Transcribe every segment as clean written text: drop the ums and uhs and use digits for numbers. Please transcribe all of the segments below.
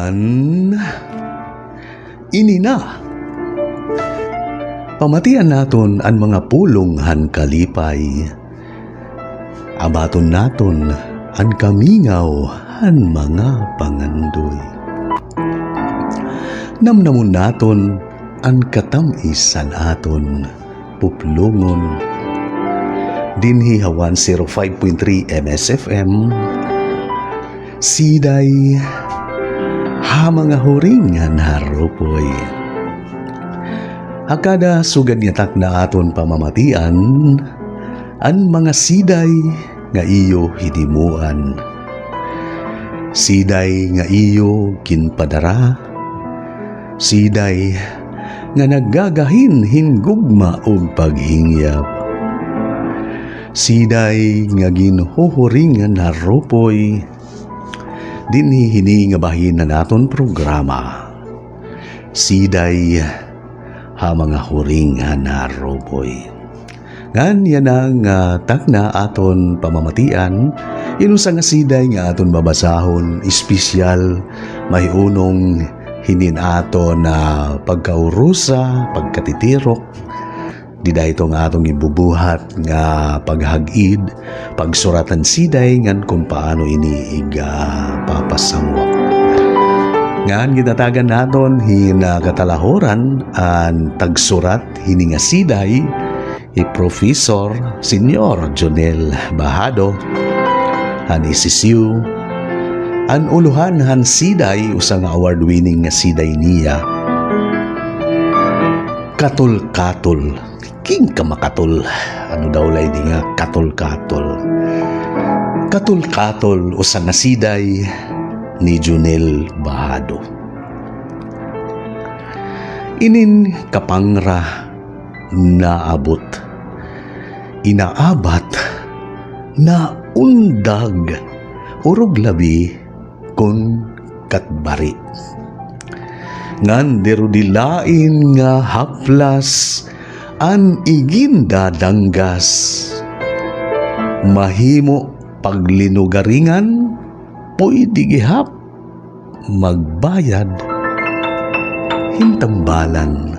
Ngan ini na. Pamatian naton ang mga pulong han kalipay. Abaton naton ang kamingaw han mga pangandoy. Namnamon naton ang katamisan aton puplungon. Dinhi hawan 05.3 MSFM. Siday ha mga huringan harupoy. Hakada sugad yatak na aton pamamatian an mga siday nga iyo hidimuan. Siday nga iyo kinpadara. Siday nga naggagahin hingugma og paghingyap. Siday nga ginhuhuringan harupoy. Dinhi hini nga bahin na naton programa. Siday ha mga huringan harupoy. Ngan yan ang takna aton pamamatian. Inusa nga siday nga aton babasahon. Espesyal may unong hinin aton na pagkaurusa, pagkatitirok. Dida ito nga atong ibubuhat nga paghagid, pagsuratan siday ngan kung paano ini papasamwa. Ngan ginatagan naton hinakatalahoran ang tagsurat hini nga siday Professor Senyor Jonel Bahado han isisiu an uluhan han siday usa nga award-winning nga siday niya Katul-katul. King kamakatul. Ano daw lay di nga katul-katul. Katul-katul usa nga siday ni Jonel Bahado. Inin kapangra naabot. Inaabat na undag urog labi kun katbari. Ngan derudilain nga haplas an iginda danggas. Mahimo paglinugaringan pwede gihap magbayad hintambalan.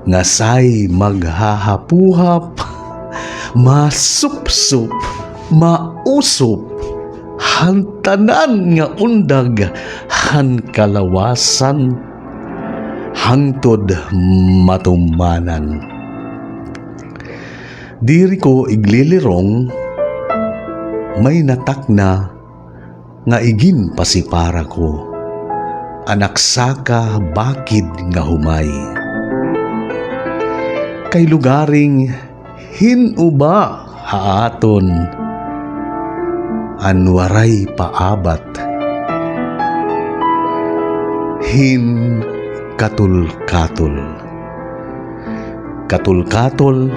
Ngasay maghahapuhap masupsup mausop hantanan nga undag han kalawasan hangtod matumanan. Diri ko iglilirong may natakna nga igin pasipara ko anak saka bakid nga humay. Kay lugaring hinuba haaton anwaray paabat hin katul-katul. Katul-katul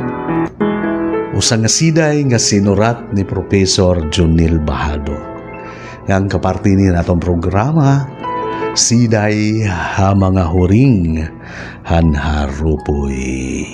usa nga siday nga sinurat ni Professor Jonel Bahado. Ngang kaparti ni natong programa siday ha mga huring han harupoy.